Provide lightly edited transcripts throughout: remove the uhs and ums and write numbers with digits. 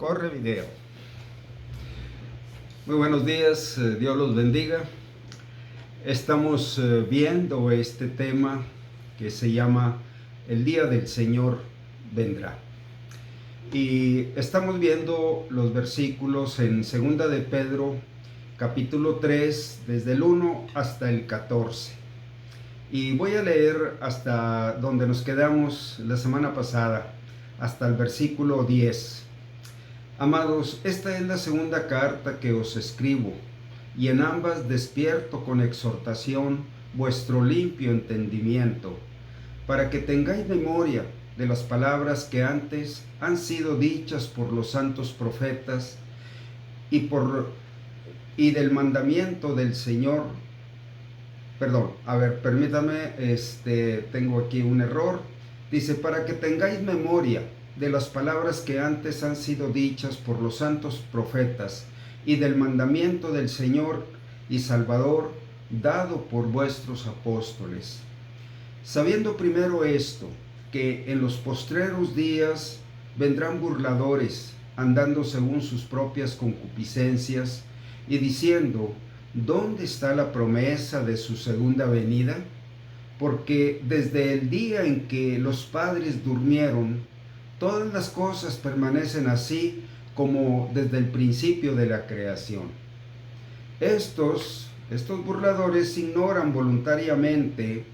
Corre video. Muy buenos días, Dios los bendiga. Estamos viendo este tema que se llama El día del Señor vendrá. Y estamos viendo los versículos en 2 de Pedro, capítulo 3, desde el 1 hasta el 14. Y voy a leer hasta donde nos quedamos la semana pasada, hasta el versículo 10. Amados, esta es la segunda carta que os escribo, y en ambas despierto con exhortación vuestro limpio entendimiento, para que tengáis memoria de las palabras que antes han sido dichas por los santos profetas y del mandamiento del Señor. Permítame, tengo aquí un error. Dice, para que tengáis memoria de las palabras que antes han sido dichas por los santos profetas y del mandamiento del Señor y Salvador dado por vuestros apóstoles. Sabiendo primero esto, que en los postreros días vendrán burladores, andando según sus propias concupiscencias, y diciendo, ¿dónde está la promesa de su segunda venida? Porque desde el día en que los padres durmieron, todas las cosas permanecen así como desde el principio de la creación. Estos burladores ignoran voluntariamente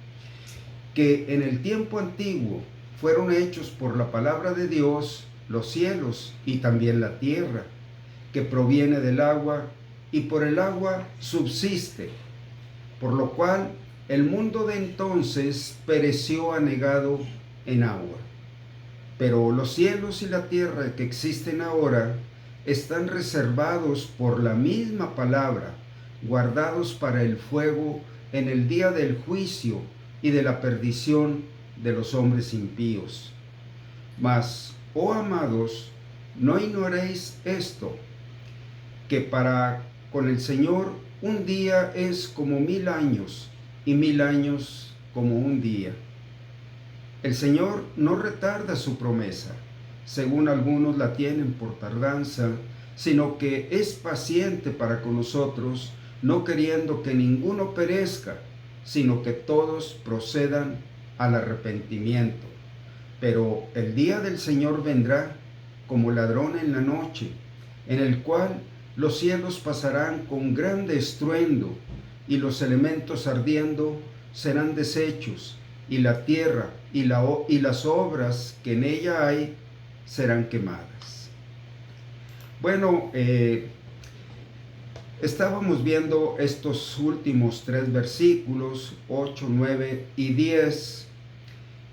que en el tiempo antiguo fueron hechos por la palabra de Dios los cielos y también la tierra, que proviene del agua y por el agua subsiste, por lo cual el mundo de entonces pereció anegado en agua. Pero los cielos y la tierra que existen ahora están reservados por la misma palabra, guardados para el fuego en el día del juicio y de la perdición de los hombres impíos. Mas, oh amados, no ignoréis esto, que para con el Señor un día es como 1000 años, y 1000 años como un día. El Señor no retarda su promesa, según algunos la tienen por tardanza, sino que es paciente para con nosotros, no queriendo que ninguno perezca, sino que todos procedan al arrepentimiento. Pero el día del Señor vendrá como ladrón en la noche, en el cual los cielos pasarán con grande estruendo, y los elementos ardiendo serán deshechos, y la tierra y las obras que en ella hay serán quemadas. Bueno, estábamos viendo estos últimos 3 versículos, 8, 9 y 10,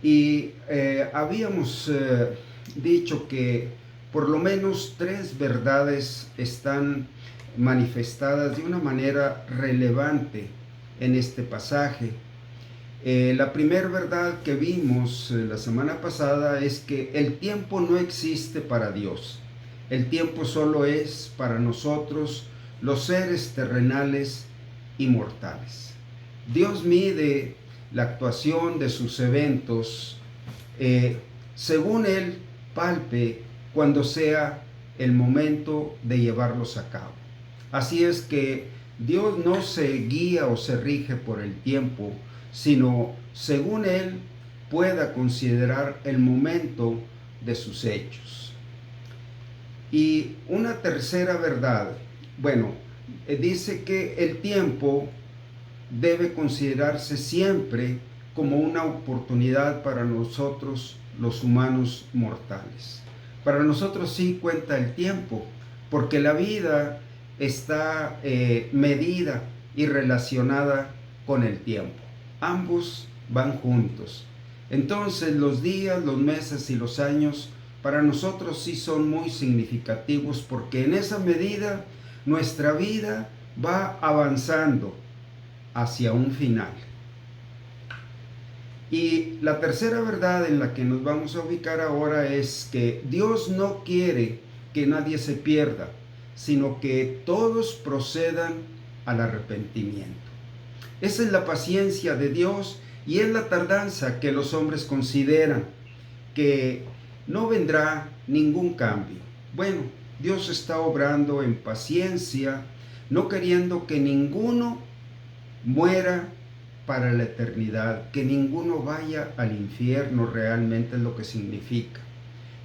y habíamos dicho que por lo menos 3 verdades están manifestadas de una manera relevante en este pasaje. La primera verdad que vimos la semana pasada es que el tiempo no existe para Dios. El tiempo solo es para nosotros, los seres terrenales y mortales. Dios mide la actuación de sus eventos según Él palpe cuando sea el momento de llevarlos a cabo. Así es que Dios no se guía o se rige por el tiempo, sino según Él pueda considerar el momento de sus hechos. Y una tercera verdad, dice que el tiempo debe considerarse siempre como una oportunidad para nosotros, los humanos mortales. Para nosotros sí cuenta el tiempo, porque la vida está medida y relacionada con el tiempo. Ambos van juntos. Entonces los días, los meses y los años para nosotros sí son muy significativos, porque en esa medida nuestra vida va avanzando hacia un final. Y la tercera verdad en la que nos vamos a ubicar ahora es que Dios no quiere que nadie se pierda, sino que todos procedan al arrepentimiento. Esa es la paciencia de Dios y es la tardanza que los hombres consideran, que no vendrá ningún cambio. Bueno, Dios está obrando en paciencia, no queriendo que ninguno muera para la eternidad, que ninguno vaya al infierno, realmente es lo que significa.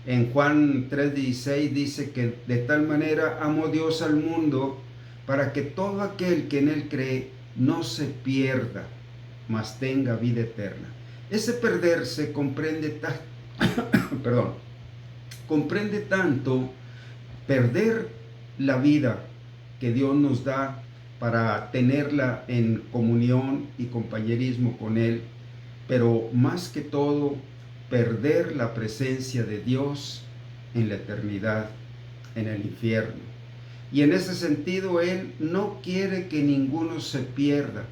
En Juan 3:16 dice que de tal manera amó Dios al mundo para que todo aquel que en él cree no se pierda, mas tenga vida eterna. Ese perderse perdón, comprende tanto perder la vida que Dios nos da para tenerla en comunión y compañerismo con Él, pero más que todo, perder la presencia de Dios en la eternidad, en el infierno. Y en ese sentido, Él no quiere que ninguno se pierda,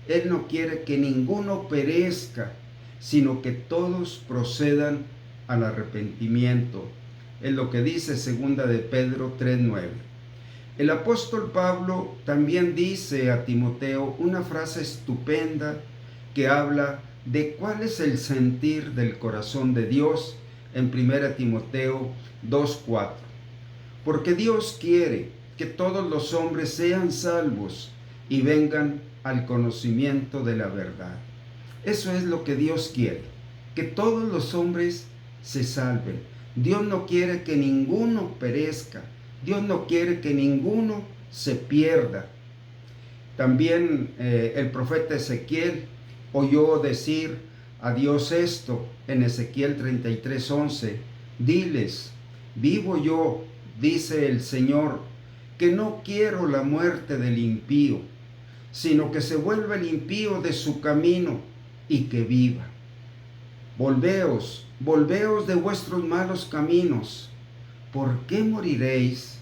Él no quiere que ninguno perezca, sino que todos procedan al arrepentimiento. Es lo que dice 2 de Pedro 3:9. El apóstol Pablo también dice a Timoteo una frase estupenda que habla de cuál es el sentir del corazón de Dios en 1 Timoteo 2:4. Porque Dios quiere que todos los hombres sean salvos y vengan al conocimiento de la verdad. Eso es lo que Dios quiere, que todos los hombres se salven. Dios no quiere que ninguno perezca. Dios no quiere que ninguno se pierda. También el profeta Ezequiel oyó decir a Dios esto en Ezequiel 33:11. Diles, vivo yo, dice el Señor, que no quiero la muerte del impío, sino que se vuelva el impío de su camino y que viva. Volveos, volveos de vuestros malos caminos. ¿Por qué moriréis,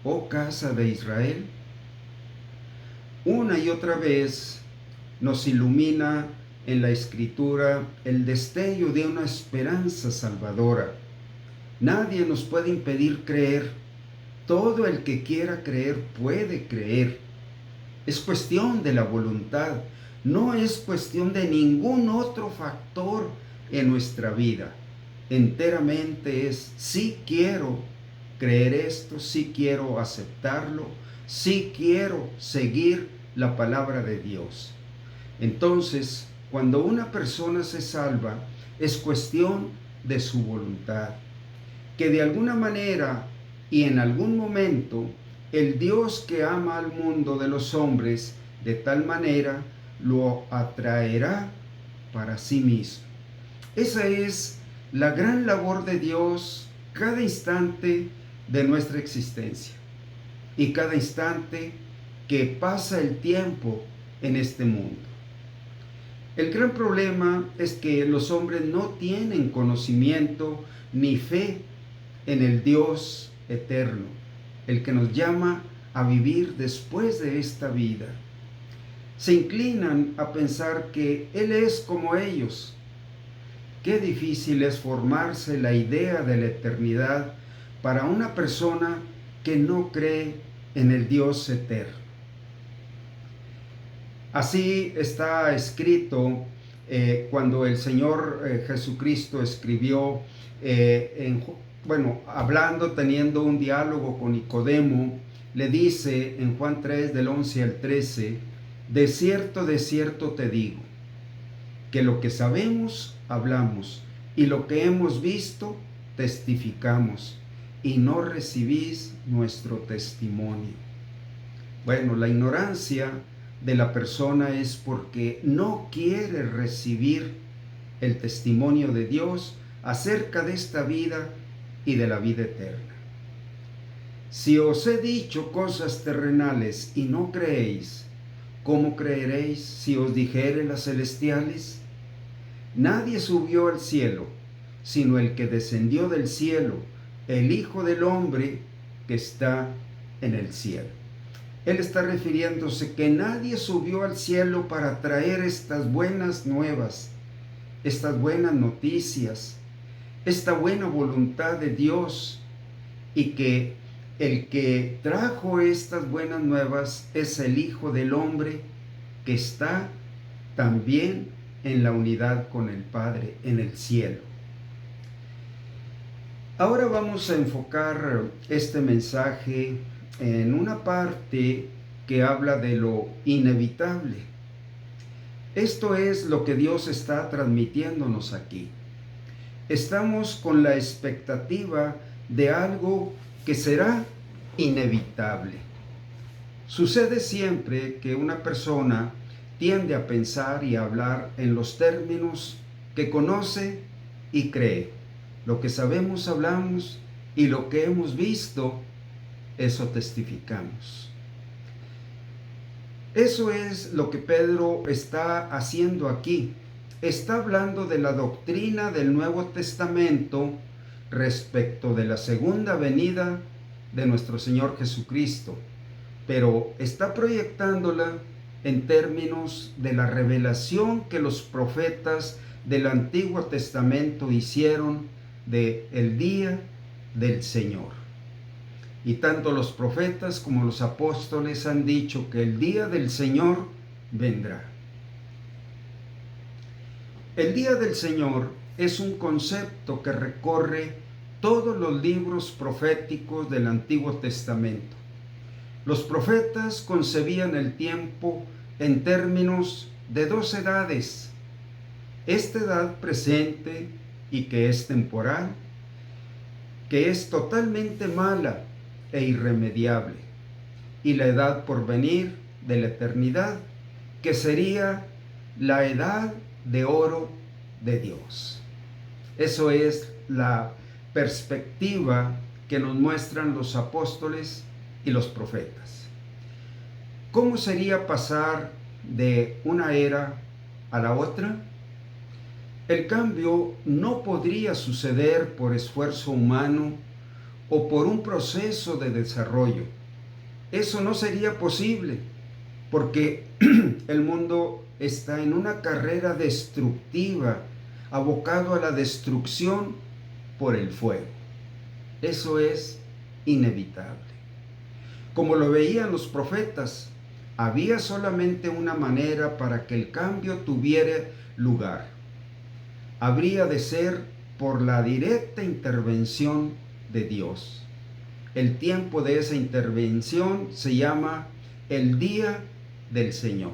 oh casa de Israel? Una y otra vez nos ilumina en la Escritura el destello de una esperanza salvadora. Nadie nos puede impedir creer. Todo el que quiera creer puede creer. Es cuestión de la voluntad, no es cuestión de ningún otro factor en nuestra vida. Enteramente es, sí quiero creer esto, sí quiero aceptarlo, sí quiero seguir la palabra de Dios. Entonces, cuando una persona se salva, es cuestión de su voluntad, que de alguna manera y en algún momento el Dios que ama al mundo de los hombres de tal manera lo atraerá para sí mismo. Esa es la gran labor de Dios cada instante de nuestra existencia y cada instante que pasa el tiempo en este mundo. El gran problema es que los hombres no tienen conocimiento ni fe en el Dios eterno, el que nos llama a vivir después de esta vida. Se inclinan a pensar que Él es como ellos. Qué difícil es formarse la idea de la eternidad para una persona que no cree en el Dios eterno. Así está escrito cuando el Señor Jesucristo escribió, hablando, teniendo un diálogo con Nicodemo, le dice en Juan 3, del 11 al 13, de cierto te digo, que lo que sabemos, hablamos, y lo que hemos visto, testificamos, y no recibís nuestro testimonio. Bueno, la ignorancia de la persona es porque no quiere recibir el testimonio de Dios acerca de esta vida y de la vida eterna. Si os he dicho cosas terrenales y no creéis, ¿cómo creeréis si os dijere las celestiales? Nadie subió al cielo, sino el que descendió del cielo, el Hijo del Hombre que está en el cielo. Él está refiriéndose que nadie subió al cielo para traer estas buenas nuevas, estas buenas noticias, esta buena voluntad de Dios, y que el que trajo estas buenas nuevas es el Hijo del Hombre que está también en la unidad con el Padre en el cielo. Ahora vamos a enfocar este mensaje en una parte que habla de lo inevitable. Esto es lo que Dios está transmitiéndonos aquí. Estamos con la expectativa de algo que será inevitable. Sucede siempre que una persona tiende a pensar y a hablar en los términos que conoce y cree. Lo que sabemos hablamos y lo que hemos visto, eso testificamos. Eso es lo que Pedro está haciendo aquí. Está hablando de la doctrina del Nuevo Testamento respecto de la segunda venida de nuestro Señor Jesucristo, pero está proyectándola en términos de la revelación que los profetas del Antiguo Testamento hicieron de el día del Señor. Y tanto los profetas como los apóstoles han dicho que el día del Señor vendrá. El día del Señor es un concepto que recorre todos los libros proféticos del Antiguo Testamento. Los profetas concebían el tiempo en términos de dos edades. Esta edad presente y que es temporal, que es totalmente mala e irremediable, y la edad por venir de la eternidad, que sería la edad de oro de Dios. Eso es la perspectiva que nos muestran los apóstoles y los profetas. ¿Cómo sería pasar de una era a la otra? El cambio no podría suceder por esfuerzo humano o por un proceso de desarrollo. Eso no sería posible, porque el mundo está en una carrera destructiva, abocado a la destrucción por el fuego. Eso es inevitable. Como lo veían los profetas, había solamente una manera para que el cambio tuviera lugar. Habría de ser por la directa intervención de Dios. El tiempo de esa intervención se llama el día del Señor,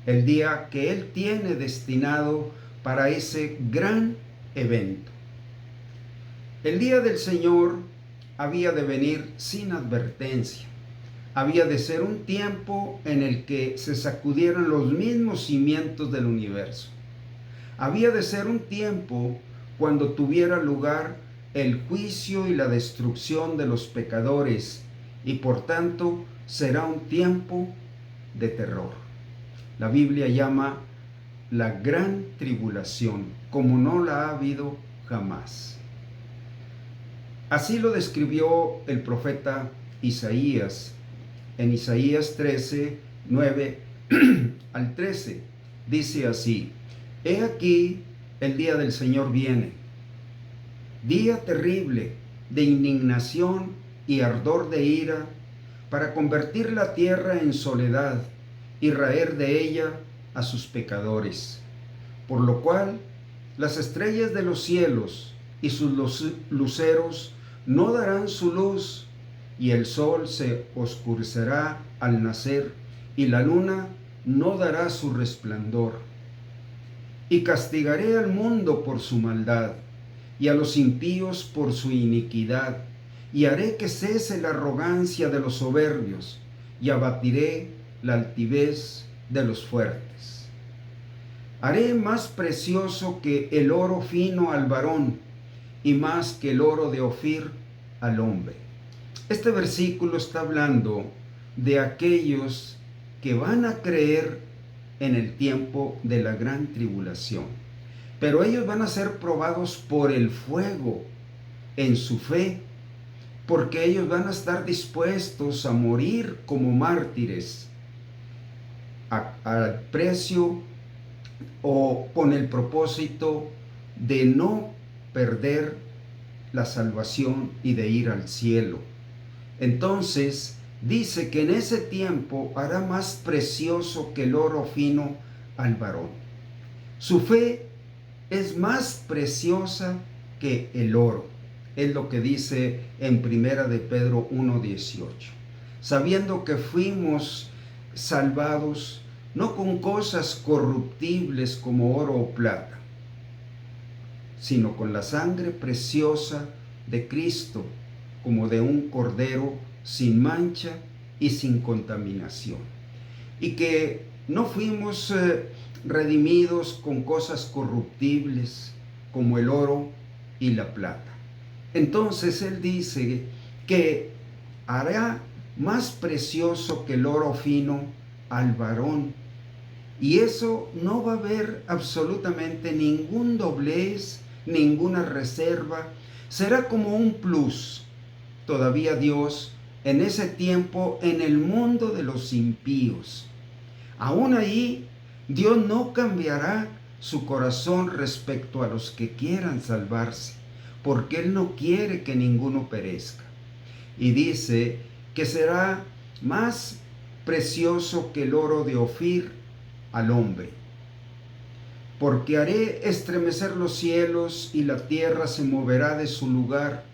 el día que Él tiene destinado para ese gran evento. El día del Señor había de venir sin advertencia. Había de ser un tiempo en el que se sacudieran los mismos cimientos del universo. Había de ser un tiempo cuando tuviera lugar el juicio y la destrucción de los pecadores, y por tanto será un tiempo de terror. La Biblia llama la gran tribulación, como no la ha habido jamás. Así lo describió el profeta Isaías en Isaías 13, 9 al 13. Dice así: He aquí, el día del Señor viene, día terrible de indignación y ardor de ira, para convertir la tierra en soledad y raer de ella a sus pecadores. Por lo cual, las estrellas de los cielos y sus luceros no darán su luz, y el sol se oscurecerá al nacer, y la luna no dará su resplandor. Y castigaré al mundo por su maldad, y a los impíos por su iniquidad, y haré que cese la arrogancia de los soberbios, y abatiré la altivez de los fuertes. Haré más precioso que el oro fino al varón, y más que el oro de Ofir al hombre. Este versículo está hablando de aquellos que van a creer en el tiempo de la gran tribulación. Pero ellos van a ser probados por el fuego en su fe, porque ellos van a estar dispuestos a morir como mártires al precio o con el propósito de no perder la salvación y de ir al cielo. Entonces dice que en ese tiempo hará más precioso que el oro fino al varón. Su fe es más preciosa que el oro. es lo que dice en Primera de Pedro 1:18. Sabiendo que fuimos salvados no con cosas corruptibles como oro o plata, sino con la sangre preciosa de Cristo, como de un cordero sin mancha y sin contaminación. Y que no fuimos redimidos con cosas corruptibles como el oro y la plata. Entonces él dice que hará más precioso que el oro fino al varón. Y eso no va a haber absolutamente ningún doblez, ninguna reserva. Será como un plus. Todavía Dios en ese tiempo en el mundo de los impíos. Aún ahí Dios no cambiará su corazón respecto a los que quieran salvarse, porque Él no quiere que ninguno perezca. Y dice que será más precioso que el oro de Ofir al hombre. Porque haré estremecer los cielos y la tierra se moverá de su lugar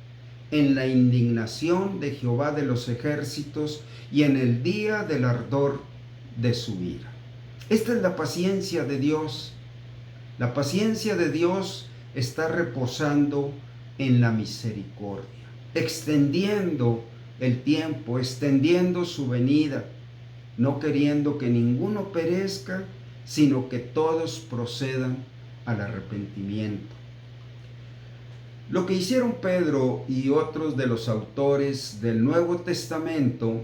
en la indignación de Jehová de los ejércitos y en el día del ardor de su ira. Esta es la paciencia de Dios. La paciencia de Dios está reposando en la misericordia, extendiendo el tiempo, extendiendo su venida, no queriendo que ninguno perezca, sino que todos procedan al arrepentimiento. Lo que hicieron Pedro y otros de los autores del Nuevo Testamento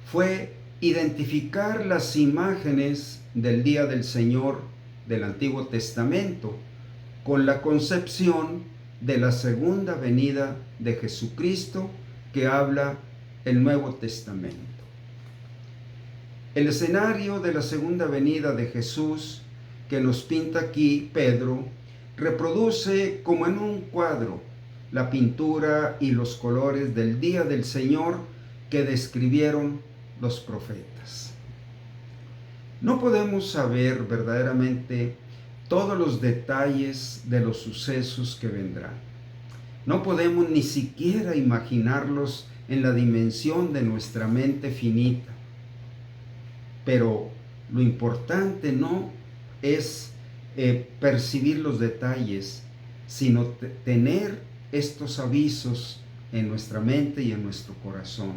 fue identificar las imágenes del día del Señor del Antiguo Testamento con la concepción de la segunda venida de Jesucristo que habla el Nuevo Testamento. El escenario de la segunda venida de Jesús que nos pinta aquí Pedro reproduce como en un cuadro la pintura y los colores del día del Señor que describieron los profetas. No podemos saber verdaderamente todos los detalles de los sucesos que vendrán. No podemos ni siquiera imaginarlos en la dimensión de nuestra mente finita. Pero lo importante no es percibir los detalles, sino tener estos avisos en nuestra mente y en nuestro corazón.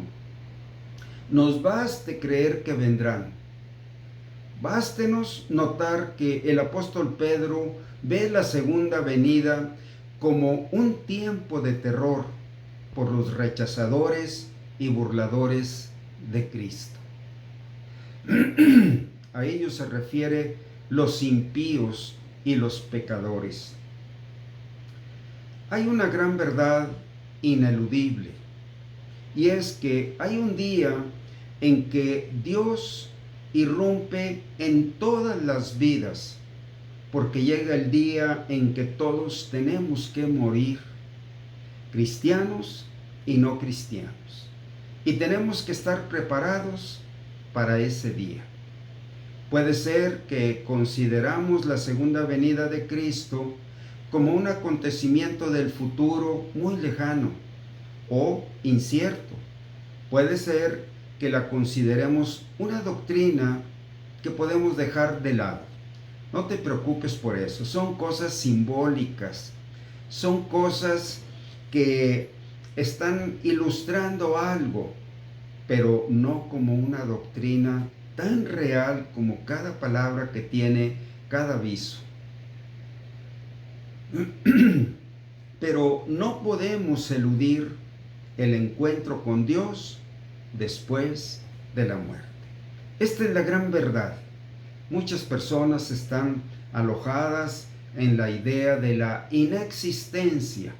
Nos baste creer que vendrán. Bástenos notar que el apóstol Pedro ve la segunda venida como un tiempo de terror por los rechazadores y burladores de Cristo. A ellos se refiere los impíos y los pecadores. Hay una gran verdad ineludible, y es que hay un día en que Dios irrumpe en todas las vidas, porque llega el día en que todos tenemos que morir, cristianos y no cristianos, y tenemos que estar preparados para ese día. Puede ser que consideramos la segunda venida de Cristo como un acontecimiento del futuro muy lejano o incierto. Puede ser que la consideremos una doctrina que podemos dejar de lado. No te preocupes por eso, son cosas simbólicas, son cosas que están ilustrando algo, pero no como una doctrina tan real como cada palabra que tiene cada aviso. Pero no podemos eludir el encuentro con Dios después de la muerte. Esta es la gran verdad. Muchas personas están alojadas en la idea de la inexistencia,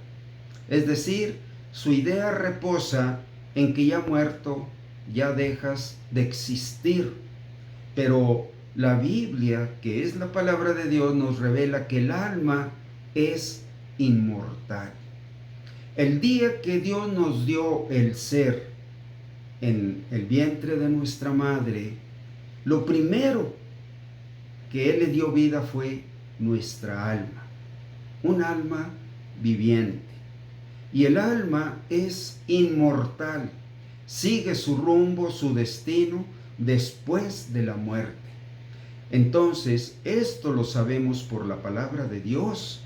es decir, su idea reposa en que ya muerto, ya dejas de existir. Pero la Biblia, que es la palabra de Dios, nos revela que el alma es inmortal. El día que Dios nos dio el ser en el vientre de nuestra madre, lo primero que Él le dio vida fue nuestra alma, un alma viviente. y el alma es inmortal, sigue su rumbo, su destino después de la muerte. Entonces, esto lo sabemos por la palabra de Dios,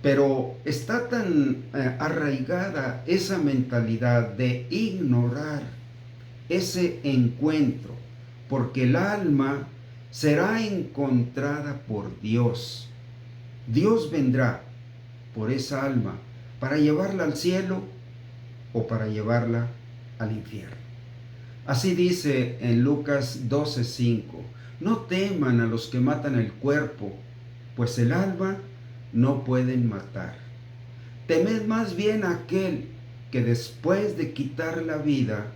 pero está tan arraigada esa mentalidad de ignorar ese encuentro, porque el alma será encontrada por Dios. Dios vendrá por esa alma para llevarla al cielo o para llevarla al infierno. Así dice en Lucas 12:5, no teman a los que matan el cuerpo, pues el alma no pueden matar. Temed más bien a aquel que después de quitar la vida,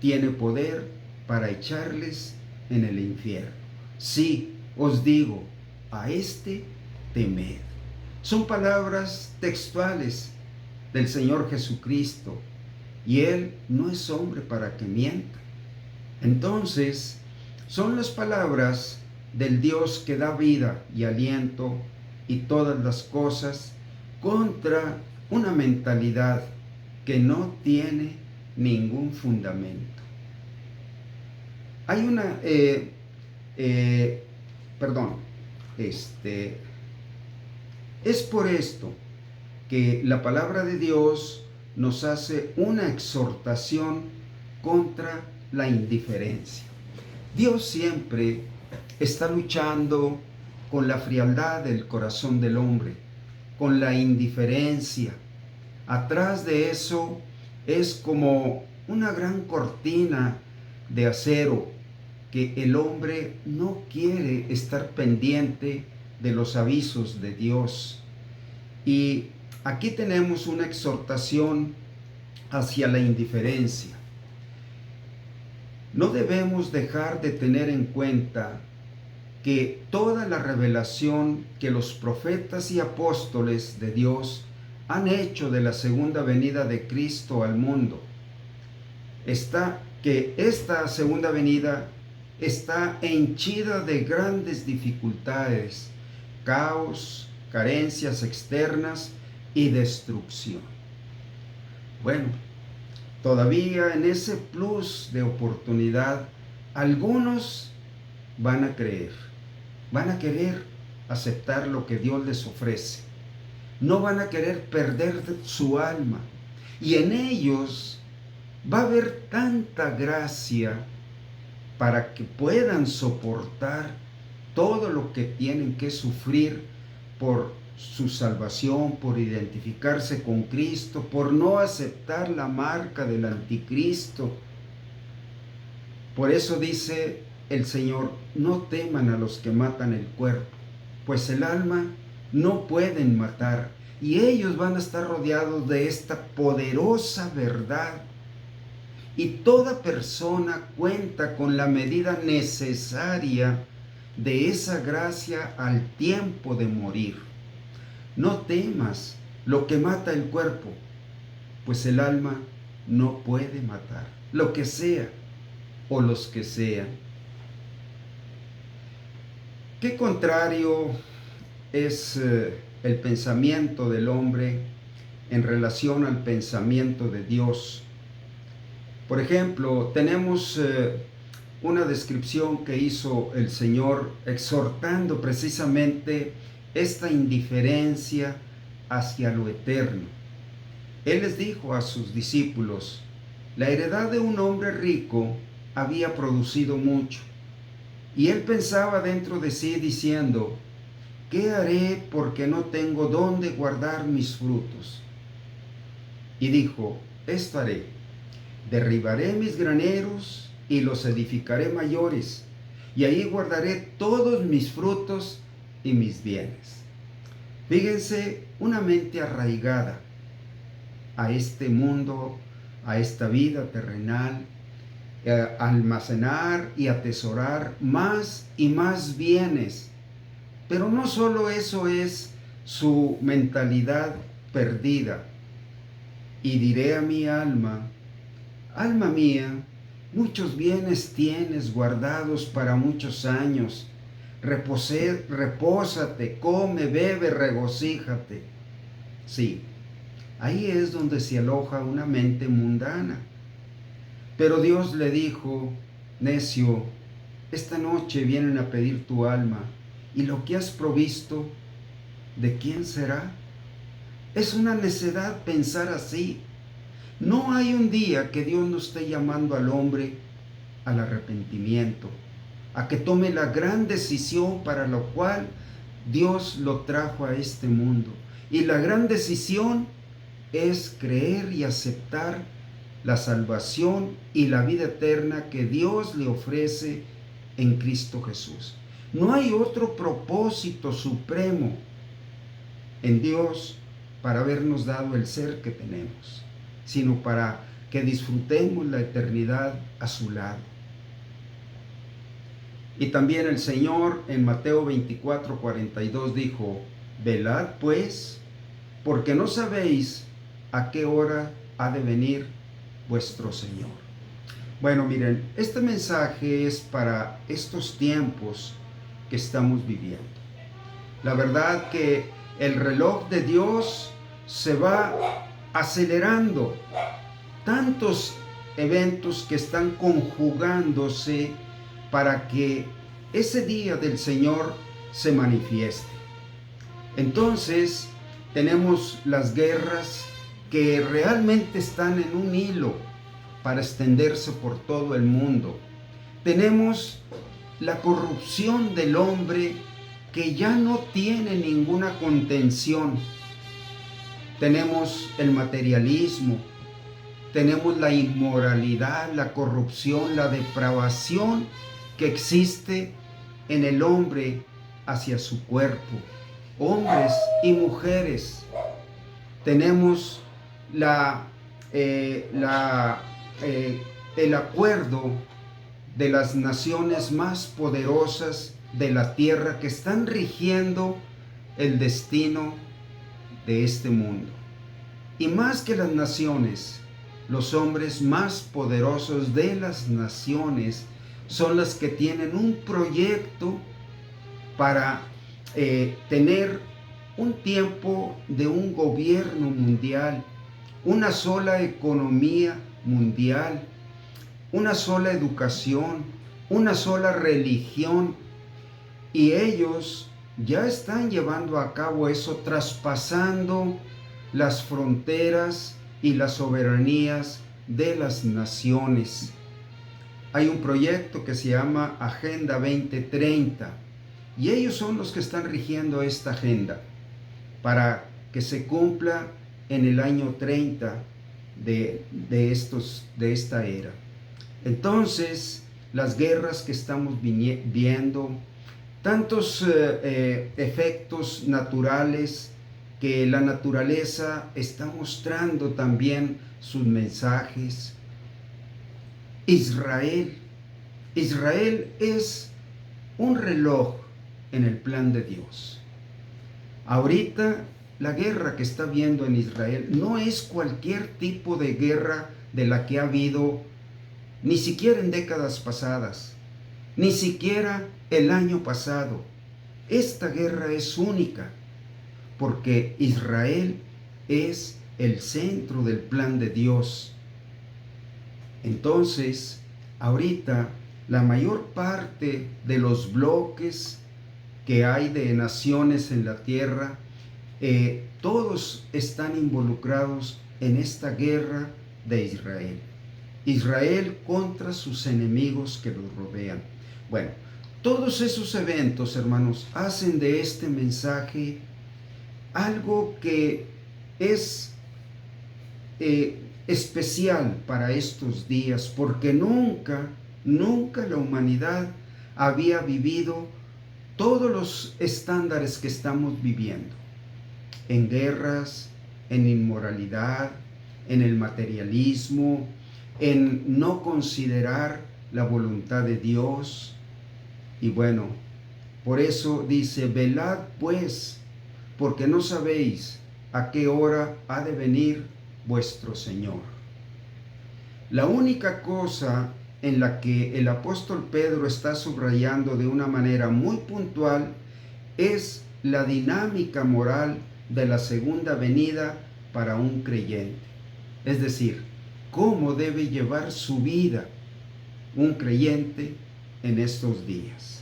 tiene poder para echarles en el infierno. Sí, os digo, a este temed. Son palabras textuales del Señor Jesucristo, y Él no es hombre para que mienta. Entonces, son las palabras del Dios que da vida y aliento y todas las cosas contra una mentalidad que no tiene ningún fundamento. Hay una, es por esto que la palabra de Dios nos hace una exhortación contra la indiferencia. Dios siempre está luchando con la frialdad del corazón del hombre, con la indiferencia. Atrás de eso es como una gran cortina de acero que el hombre no quiere estar pendiente de los avisos de Dios. Y aquí tenemos una exhortación hacia la indiferencia. No debemos dejar de tener en cuenta que toda la revelación que los profetas y apóstoles de Dios han hecho de la segunda venida de Cristo al mundo, que esta segunda venida está henchida de grandes dificultades, caos, carencias externas y destrucción. Bueno, todavía en ese plus de oportunidad, algunos van a creer, van a querer aceptar lo que Dios les ofrece, no van a querer perder su alma, y en ellos va a haber tanta gracia para que puedan soportar todo lo que tienen que sufrir por su salvación, por identificarse con Cristo, por no aceptar la marca del anticristo. Por eso dice el Señor, no teman a los que matan el cuerpo, pues el alma no pueden matar, y ellos van a estar rodeados de esta poderosa verdad. Y toda persona cuenta con la medida necesaria de esa gracia al tiempo de morir. No temas lo que mata el cuerpo, pues el alma no puede matar, lo que sea o los que sean. Qué contrario es el pensamiento del hombre en relación al pensamiento de Dios. Por ejemplo, tenemos una descripción que hizo el Señor exhortando precisamente esta indiferencia hacia lo eterno. Él les dijo a sus discípulos, la heredad de un hombre rico había producido mucho, y él pensaba dentro de sí diciendo, ¿qué haré porque no tengo dónde guardar mis frutos? Y dijo, esto haré, derribaré mis graneros y los edificaré mayores, y ahí guardaré todos mis frutos y mis bienes. Fíjense, una mente arraigada a este mundo, a esta vida terrenal, almacenar y atesorar más y más bienes. Pero no solo eso es su mentalidad perdida. Y diré a mi alma, alma mía, muchos bienes tienes guardados para muchos años. Repósate, come, bebe, regocíjate. Sí, Ahí es donde se aloja una mente mundana. Pero Dios le dijo: necio, esta noche vienen a pedir tu alma, y lo que has provisto, ¿de quién será? Es una necedad pensar así. No hay un día que Dios no esté llamando al hombre al arrepentimiento, a que tome la gran decisión para lo cual Dios lo trajo a este mundo. Y la gran decisión es creer y aceptar la salvación y la vida eterna que Dios le ofrece en Cristo Jesús. No hay otro propósito supremo en Dios para habernos dado el ser que tenemos, sino para que disfrutemos la eternidad a su lado. Y también el Señor en Mateo 24:42 dijo: velad pues, porque no sabéis a qué hora ha de venir vuestro Señor. Bueno, miren, este mensaje es para estos tiempos que estamos viviendo. La verdad que el reloj de Dios se va acelerando. Tantos eventos que están conjugándose para que ese día del Señor se manifieste. Entonces, tenemos las guerras que realmente están en un hilo para extenderse por todo el mundo. Tenemos la corrupción del hombre que ya no tiene ninguna contención. Tenemos el materialismo, tenemos la inmoralidad, la corrupción, la depravación que existe en el hombre hacia su cuerpo, hombres y mujeres. Tenemos el acuerdo de las naciones más poderosas de la tierra que están rigiendo el destino de este mundo. Y más que las naciones, los hombres más poderosos de las naciones son los que tienen un proyecto para tener un tiempo de un gobierno mundial, una sola economía mundial, una sola educación, una sola religión. Y ellos ya están llevando a cabo eso, traspasando las fronteras y las soberanías de las naciones. Hay un proyecto que se llama Agenda 2030 y ellos son los que están rigiendo esta agenda para que se cumpla en el año 30 de esta era. Entonces, las guerras que estamos viendo, tantos efectos naturales que la naturaleza está mostrando también sus mensajes. Israel es un reloj en el plan de Dios. Ahorita la guerra que está habiendo en Israel no es cualquier tipo de guerra de la que ha habido ni siquiera en décadas pasadas, ni siquiera el año pasado. Esta guerra es única porque Israel es el centro del plan de Dios. Entonces, ahorita la mayor parte de los bloques que hay de naciones en la tierra, todos están involucrados en esta guerra de Israel. Israel contra sus enemigos que los rodean. Bueno, todos esos eventos, hermanos, hacen de este mensaje algo que es especial para estos días, porque nunca la humanidad había vivido todos los estándares que estamos viviendo, en guerras, en inmoralidad, en el materialismo, en no considerar la voluntad de Dios. Y bueno, por eso dice: velad pues, porque no sabéis a qué hora ha de venir vuestro Señor. La única cosa en la que el apóstol Pedro está subrayando de una manera muy puntual es la dinámica moral de la segunda venida para un creyente. Es decir, cómo debe llevar su vida un creyente en estos días.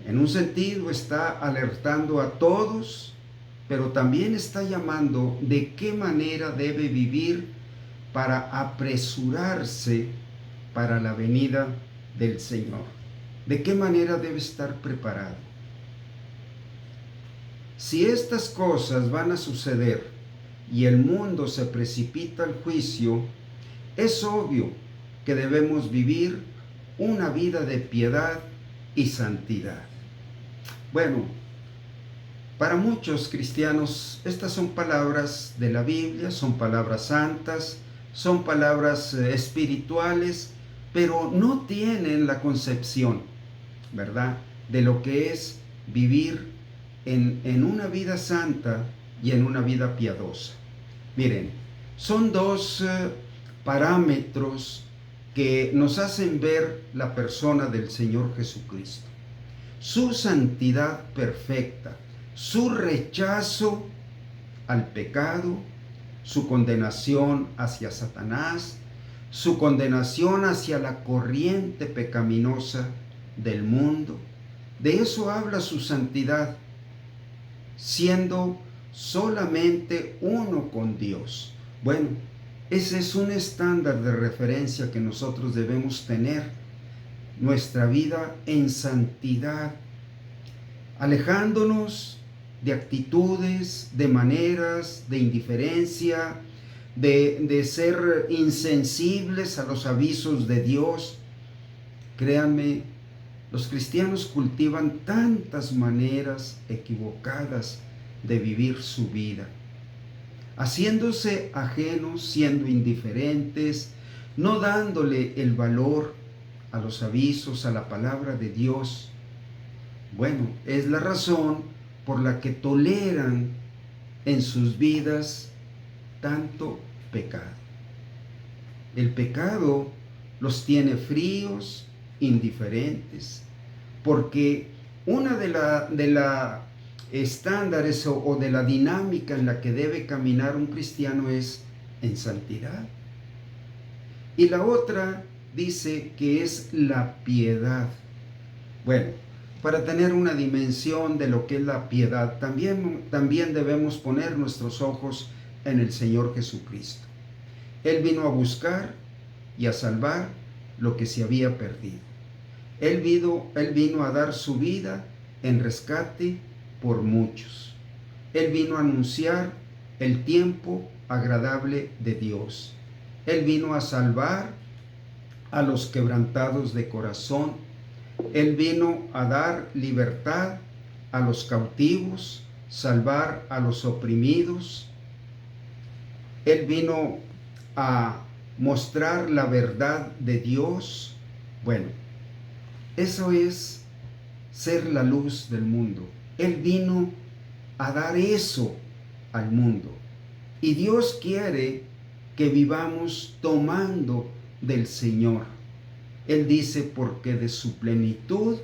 En un sentido está alertando a todos, pero también está llamando de qué manera debe vivir para apresurarse para la venida del Señor. De qué manera debe estar preparado. Si estas cosas van a suceder y el mundo se precipita al juicio, es obvio que debemos vivir una vida de piedad y santidad. Bueno, para muchos cristianos estas son palabras de la Biblia, son palabras santas, son palabras espirituales, pero no tienen la concepción, ¿verdad?, de lo que es vivir en una vida santa y en una vida piadosa. Miren, son dos parámetros que nos hacen ver la persona del Señor Jesucristo. Su santidad perfecta, su rechazo al pecado, su condenación hacia Satanás, su condenación hacia la corriente pecaminosa del mundo. De eso habla su santidad, siendo solamente uno con Dios. Bueno, ese es un estándar de referencia que nosotros debemos tener, nuestra vida en santidad, alejándonos de actitudes, de maneras, de indiferencia, de ser insensibles a los avisos de Dios. Créanme, los cristianos cultivan tantas maneras equivocadas de vivir su vida, haciéndose ajenos, siendo indiferentes, no dándole el valor a los avisos, a la palabra de Dios. Bueno, es la razón por la que toleran en sus vidas tanto pecado. El pecado los tiene fríos, indiferentes, porque una de la estándares o de la dinámica en la que debe caminar un cristiano es en santidad. Y la otra dice que es la piedad. Bueno, para tener una dimensión de lo que es la piedad, también debemos poner nuestros ojos en el Señor Jesucristo. Él vino a buscar y a salvar lo que se había perdido. Él vino a dar su vida en rescate por muchos. Él vino a anunciar el tiempo agradable de Dios. Él vino a salvar a los quebrantados de corazón. Él vino a dar libertad a los cautivos, salvar a los oprimidos. Él vino a mostrar la verdad de Dios. Bueno, eso es ser la luz del mundo. Él vino a dar eso al mundo. Y Dios quiere que vivamos tomando del Señor. Él dice, porque de su plenitud,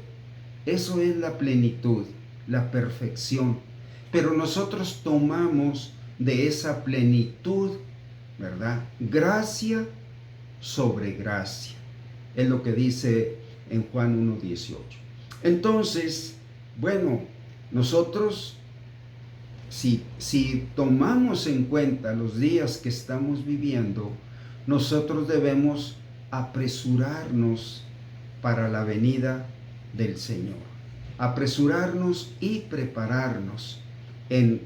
eso es la plenitud, la perfección. Pero nosotros tomamos de esa plenitud, ¿verdad? Gracia sobre gracia. Es lo que dice en Juan 1:18. Entonces, bueno, nosotros, si tomamos en cuenta los días que estamos viviendo, nosotros debemos apresurarnos para la venida del Señor. Apresurarnos y prepararnos en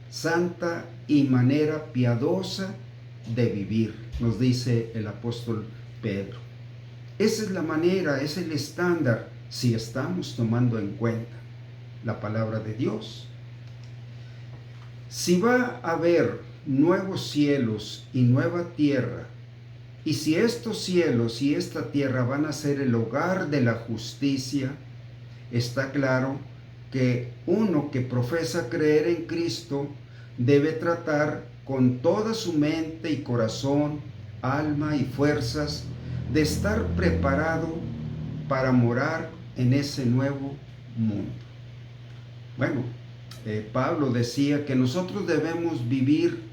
santa y manera piadosa de vivir, nos dice el apóstol Pedro. Esa es la manera, es el estándar, si estamos tomando en cuenta la palabra de Dios. Si va a haber nuevos cielos y nueva tierra, y si estos cielos y esta tierra van a ser el hogar de la justicia, está claro que uno que profesa creer en Cristo debe tratar con toda su mente y corazón, alma y fuerzas de estar preparado para morar en ese nuevo mundo. Bueno, Pablo decía que nosotros debemos vivir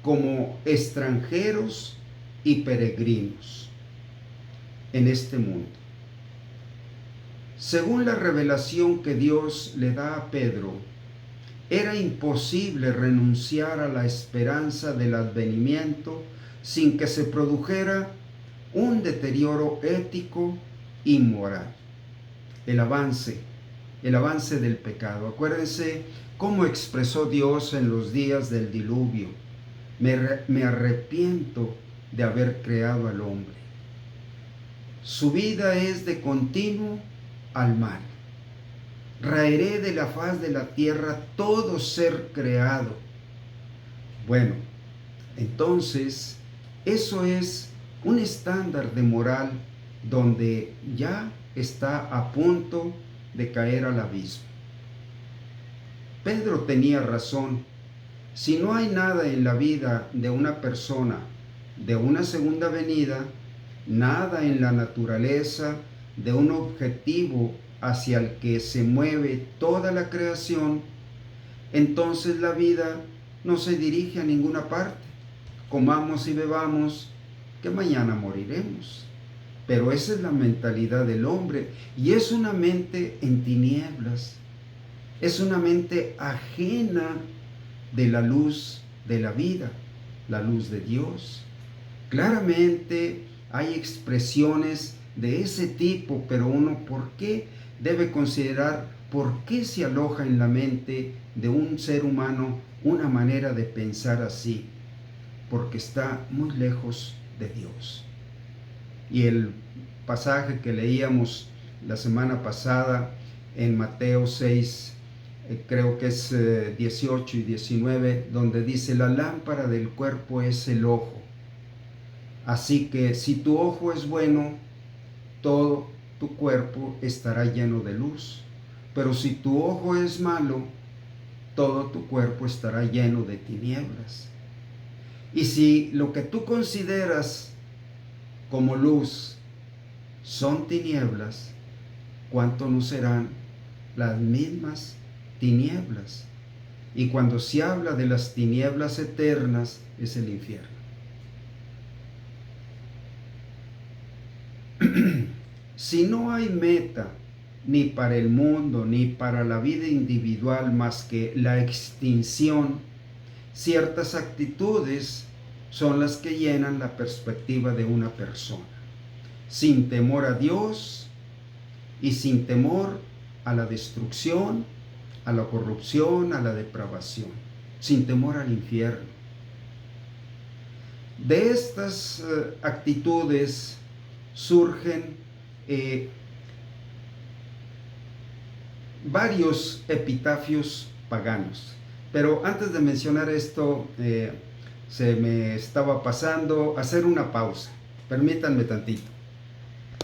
como extranjeros y peregrinos en este mundo. Según la revelación que Dios le da a Pedro, era imposible renunciar a la esperanza del advenimiento sin que se produjera un deterioro ético y moral. El avance del pecado. Acuérdense cómo expresó Dios en los días del diluvio: me arrepiento de haber creado al hombre. Su vida es de continuo al mal. Raeré de la faz de la tierra todo ser creado. Bueno, entonces eso es un estándar de moral donde ya está a punto de caer al abismo. Pedro tenía razón. Si no hay nada en la vida de una persona de una segunda venida, nada en la naturaleza de un objetivo hacia el que se mueve toda la creación, entonces la vida no se dirige a ninguna parte. Comamos y bebamos, que mañana moriremos. Pero esa es la mentalidad del hombre, y es una mente en tinieblas, es una mente ajena de la luz de la vida, la luz de Dios. Claramente hay expresiones de ese tipo, pero uno, ¿por qué debe considerar por qué se aloja en la mente de un ser humano una manera de pensar así? Porque está muy lejos de Dios. Y el pasaje que leíamos la semana pasada en Mateo 6, creo que es 18 y 19, donde dice: la lámpara del cuerpo es el ojo. Así que si tu ojo es bueno, todo tu cuerpo estará lleno de luz. Pero si tu ojo es malo, todo tu cuerpo estará lleno de tinieblas. Y si lo que tú consideras como luz son tinieblas, ¿cuánto no serán las mismas tinieblas? Y cuando se habla de las tinieblas eternas, es el infierno. Si no hay meta ni para el mundo ni para la vida individual más que la extinción, ciertas actitudes son las que llenan la perspectiva de una persona, sin temor a Dios y sin temor a la destrucción, a la corrupción, a la depravación, sin temor al infierno. De estas actitudes surgen varios epitafios paganos. Pero antes de mencionar esto, se me estaba pasando hacer una pausa. Permítanme tantito.